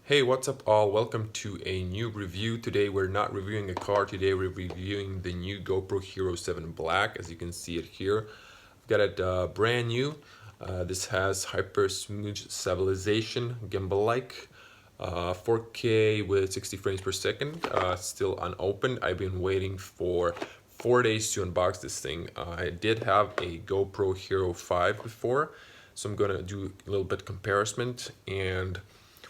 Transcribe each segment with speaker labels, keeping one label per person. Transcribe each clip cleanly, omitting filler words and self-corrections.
Speaker 1: Hey, what's up all? Welcome to a new review. Today we're not reviewing a car, today we're reviewing the new GoPro Hero 7 Black. As you can see it here, I've got it brand new. This has hypersmooth stabilization, gimbal-like, 4K with 60 frames per second, still unopened. I've been waiting for 4 days to unbox this thing. I did have a GoPro Hero 5 before, so I'm gonna do a little bit comparison, and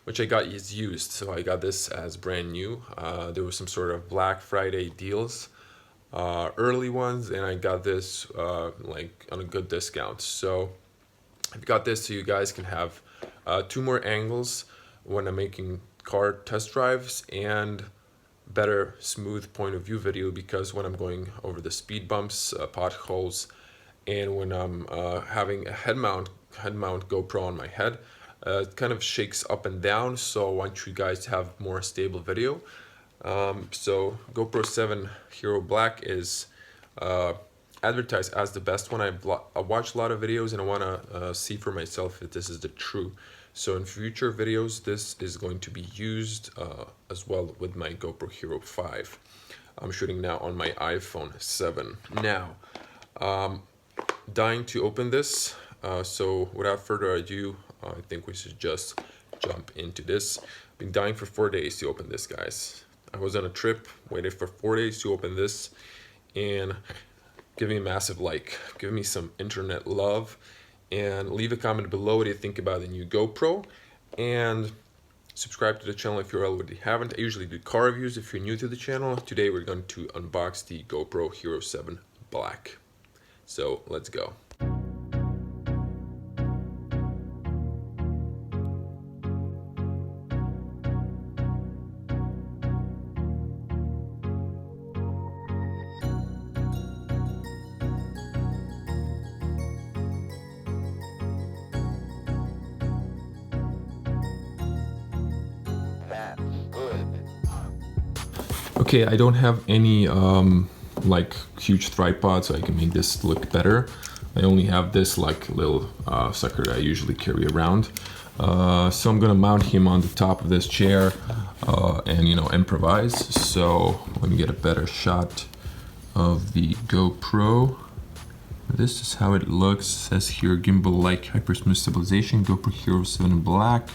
Speaker 1: which I got is used, so I got this as brand new. There was some sort of Black Friday deals, early ones, and I got this like on a good discount. So I've got this so you guys can have two more angles when I'm making car test drives and better smooth point of view video, because when I'm going over the speed bumps, potholes, and when I'm having a head mount GoPro on my head, it kind of shakes up and down, so I want you guys to have more stable video. So GoPro 7 Hero Black is advertised as the best one. I watched a lot of videos and I want to see for myself if this is the true. So in future videos, this is going to be used as well with my GoPro Hero 5. I'm shooting now on my iPhone 7. Now, dying to open this. So without further ado, I think we should just jump into this. Been dying for 4 days to open this, guys. I was on a trip, waited for 4 days to open this, and give me a massive like, give me some internet love, and leave a comment below what you think about the new GoPro, and subscribe to the channel if you already haven't. I usually do car reviews if you're new to the channel. Today we're going to unbox the GoPro Hero 7 Black. So let's go. Okay, I don't have any like huge tripod, so I can make this look better. I only have this like little sucker that I usually carry around. So I'm gonna mount him on the top of this chair and improvise. So let me get a better shot of the GoPro. This is how it looks. It says here gimbal-like hypersmooth stabilization, GoPro Hero 7 Black,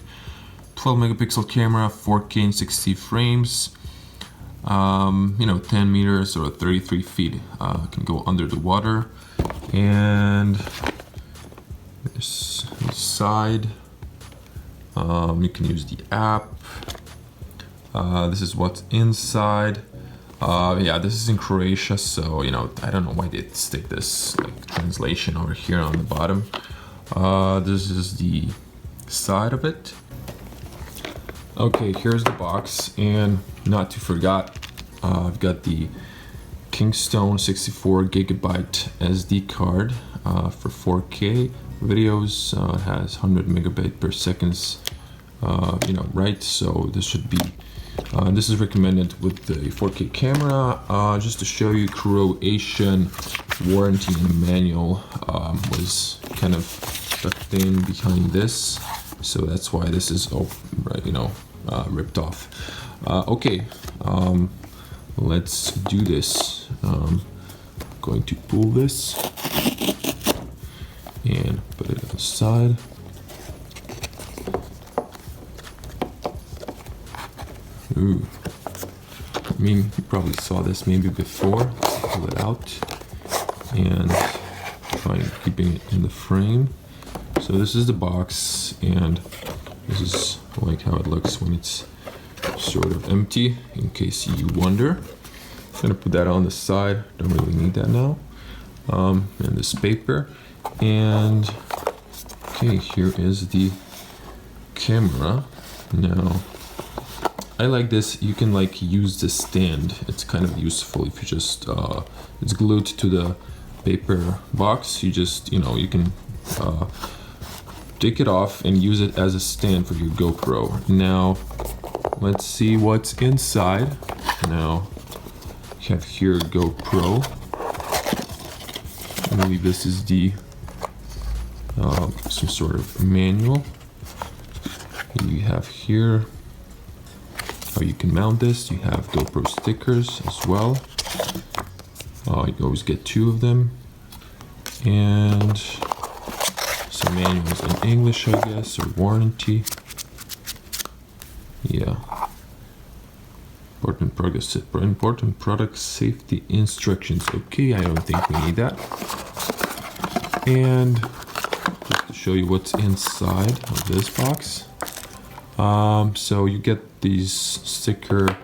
Speaker 1: 12 megapixel camera, 4K and 60 frames. 10 meters or 33 feet can go under the water. And this side, you can use the app. This is what's inside. Yeah, this is in Croatia, so I don't know why they stick this like translation over here on the bottom. This is the side of it. Okay, here's the box, and not to forget, I've got the Kingston 64 gigabyte SD card for 4K videos. It has 100 megabit per seconds, right? So this should be, this is recommended with the 4K camera. Just to show you, Croatian warranty and manual was kind of tucked in behind this. So that's why this is ripped off. Okay, let's do this. Going to pull this and put it on the side. Ooh, I mean, you probably saw this maybe before. Pull it out and try keeping it in the frame. So this is the box, and this is like how it looks when it's sort of empty, in case you wonder. I'm gonna put that on the side, don't really need that now. And this paper, and okay, here is the camera. Now, I like this. You can like use the stand. It's kind of useful if you just, it's glued to the paper box. You just, you can take it off and use it as a stand for your GoPro. Now, let's see what's inside. Now, you have here GoPro. I believe this is the some sort of manual. You have here you can mount this. You have GoPro stickers as well. You can always get 2 of them. And some manuals in English, I guess, or warranty. Yeah. Important product safety instructions. Okay, I don't think we need that. And just to show you what's inside of this box. So you get these sticker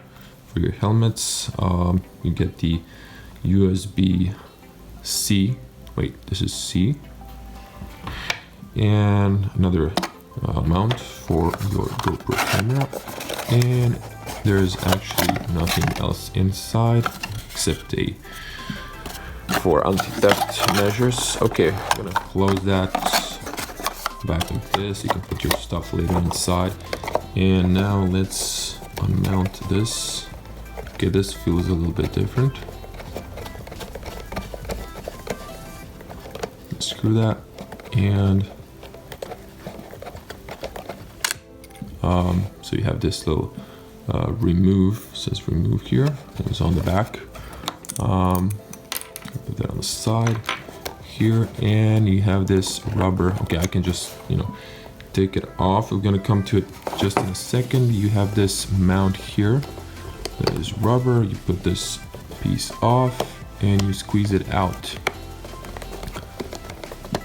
Speaker 1: for your helmets. You get the USB-C. Wait, this is C. And another mount for your GoPro camera. And there's actually nothing else inside except for anti-theft measures. Okay, I'm gonna close that back like this. You can put your stuff later inside. And now let's unmount this. Okay, this feels a little bit different. Screw that, and so you have this little remove, says remove here. It was on the back. Put that on the side here, and you have this rubber. Okay, I can just, take it off. We're gonna come to it just in a second. You have this mount here that is rubber. You put this piece off and you squeeze it out.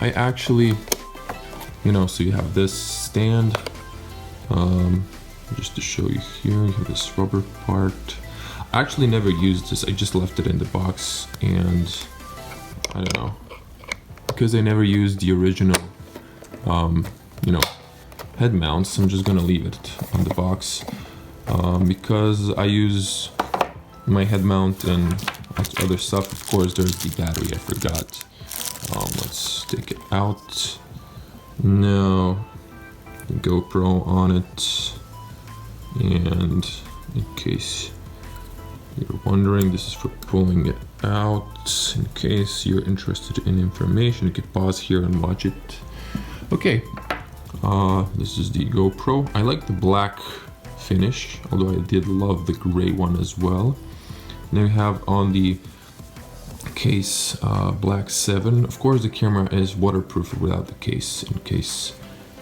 Speaker 1: I actually, so you have this stand. Just to show you here, you have this rubber part. I actually never used this. I just left it in the box, and I don't know, because I never used the original, head mounts. I'm just gonna leave it on the box because I use my head mount and other stuff. Of course, there's the battery. I forgot. Let's take it out. No, the GoPro on it. And in case you're wondering, this is for pulling it out. In case you're interested in information, you can pause here and watch it. Okay, this is the GoPro. I like the black finish, although I did love the gray one as well. Now we have on the case black 7. Of course, the camera is waterproof without the case, in case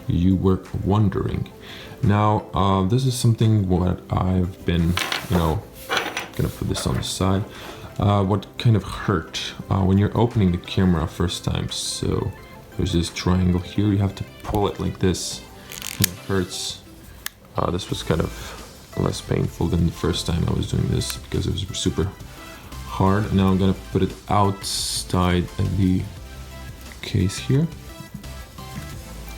Speaker 1: you were wondering. Now, this is something what I've been, gonna put this on the side. What kind of hurt when you're opening the camera first time. So there's this triangle here. You have to pull it like this. And it hurts. This was kind of less painful than the first time I was doing this because it was super hard. Now I'm gonna put it outside the case here.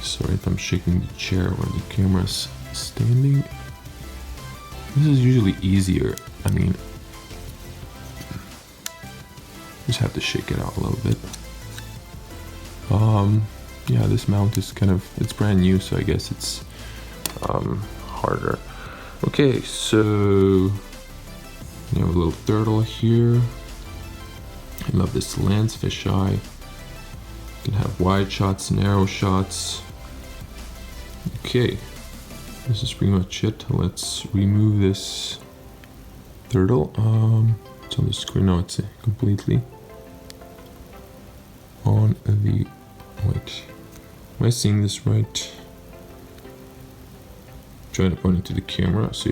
Speaker 1: Sorry if I'm shaking the chair where the camera's standing. This is usually easier. I mean, just have to shake it out a little bit. Yeah, this mount is it's brand new, so I guess it's harder. Okay, so you have a little turtle here. I love this lens, fisheye. You can have wide shots, narrow shots. Okay, this is pretty much it. Let's remove this turtle. It's on the screen now. It's completely on the. Wait, am I seeing this right? I'm trying to point it to the camera so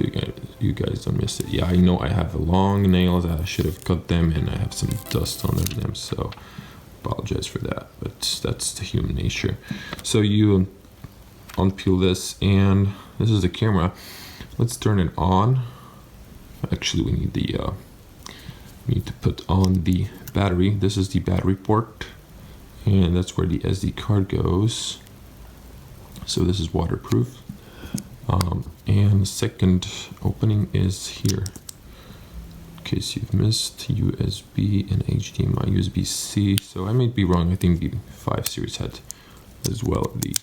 Speaker 1: you guys don't miss it. Yeah, I know I have long nails. I should have cut them, and I have some dust on them. So apologize for that, but that's the human nature. So you unpeel this, and this is the camera. Let's turn it on. Actually, we need to put on the battery. This is the battery port, and that's where the SD card goes. So this is waterproof. And the second opening is here. In case you've missed, USB and HDMI, USB-C. So I might be wrong. I think the 5 series had as well the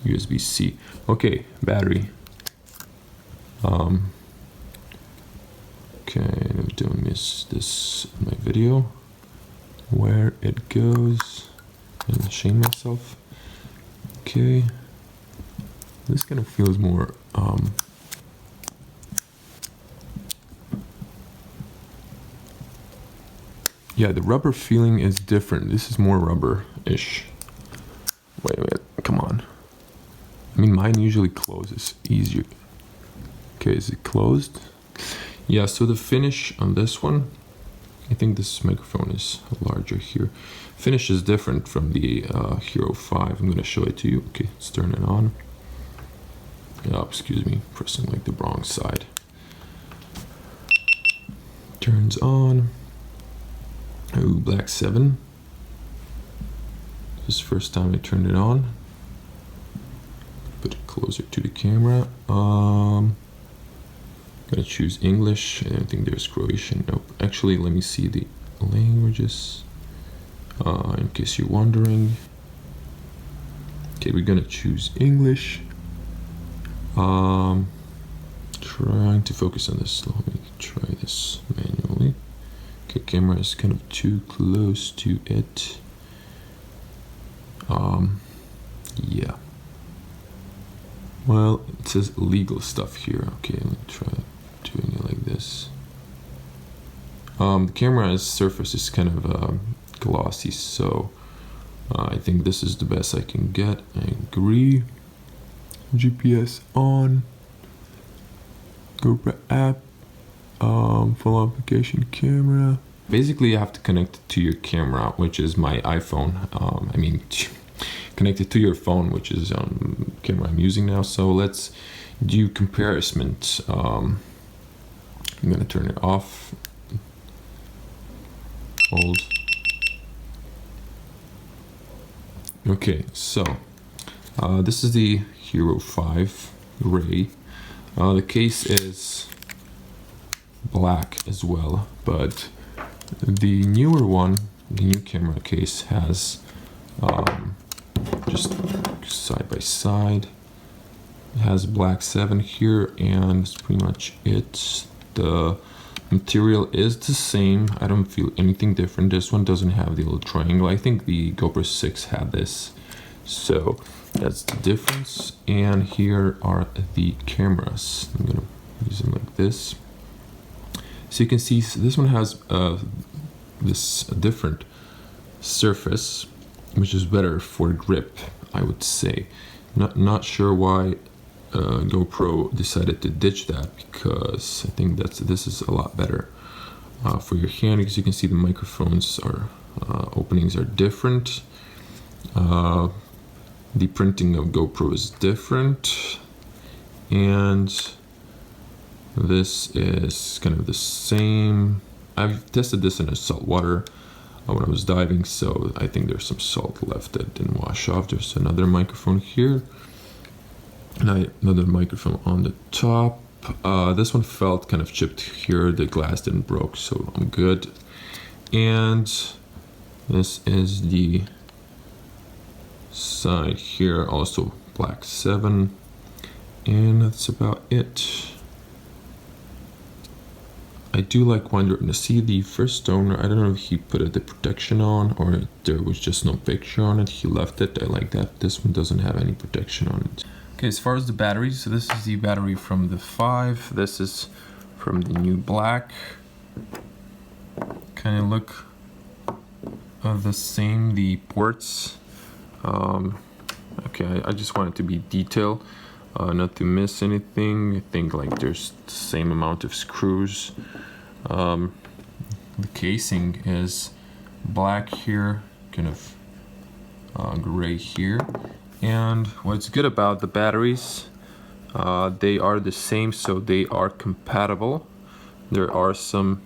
Speaker 1: USB-C. Okay, battery. Okay, don't miss this in my video where it goes, and shame myself. Okay, This kind of feels more yeah, the rubber feeling is different. This is more rubber-ish. Wait, come on. I mean, mine usually closes easier. Okay, is it closed? Yeah, so the finish on this one, I think this microphone is larger here. Finish is different from the Hero 5. I'm gonna show it to you. Okay, let's turn it on. Oh, excuse me, pressing like the wrong side. Turns on. Ooh, Black 7. This is the first time I turned it on. Put it closer to the camera. Gonna choose English. I don't think there's Croatian. Nope. Actually, let me see the languages. In case you're wondering. Okay, we're gonna choose English. Trying to focus on this. Let me try this manually. Okay, camera is kind of too close to it. Yeah. Well, it says legal stuff here. Okay, let me try doing it like this. The camera's surface is kind of glossy, so I think this is the best I can get. I agree. GPS on. GoPro app. Full application camera. Basically, you have to connect it to your camera, which is my iPhone. I mean, connect it to your phone, which is camera I'm using now. So let's do comparison. I'm gonna turn it off. Hold. Okay, so this is the Hero 5 Ray. The case is black as well, but the newer one, the new camera case, has just side by side. It has Black 7 here, and that's pretty much it. The material is the same. I don't feel anything different. This one doesn't have the little triangle. I think the GoPro 6 had this, so that's the difference. And here are the cameras. I'm gonna use them like this. So you can see this one has this different surface, which is better for grip, I would say. Not sure why GoPro decided to ditch that, because I think this is a lot better for your hand, because you can see the microphones are openings are different. The printing of GoPro is different, and this is kind of the same. I've tested this in a salt water when I was diving, so I think there's some salt left that didn't wash off. There's another microphone here, and another microphone on the top. This one felt kind of chipped here. The glass didn't broke, so I'm good. And this is the side here, also Black 7, and that's about it. I do like wondering to see the first owner. I don't know if he put the protection on or there was just no picture on it. He left it. I like that. This one doesn't have any protection on it. Okay, as far as the batteries, so this is the battery from the 5. This is from the new Black. Kind of look the same, the ports. Okay, I just want it to be detailed, not to miss anything. I think like there's the same amount of screws. The casing is black here, kind of gray here. And what's good about the batteries, they are the same, so they are compatible. There are some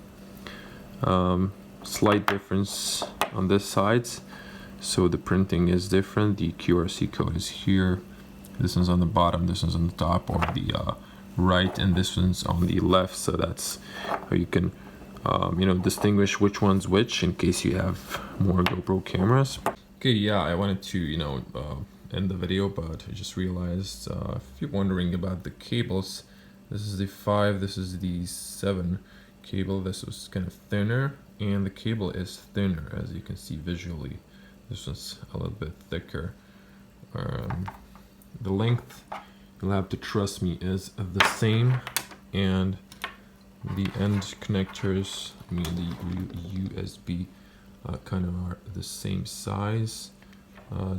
Speaker 1: slight difference on this side, so the printing is different. The QRC code is here. This one's on the bottom, this one's on the top, or the right, and this one's on the left. So that's how you can distinguish which one's which in case you have more GoPro cameras. Okay, yeah, I wanted to end the video, but I just realized if you're wondering about the cables, this is the 5, this is the 7 cable. This was kind of thinner, and the cable is thinner, as you can see visually. This one's a little bit thicker. The length you'll have to trust me, is the same, and the end connectors, I mean the USB, kind of are the same size.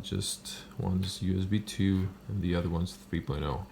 Speaker 1: Just one's USB 2 and the other one's 3.0.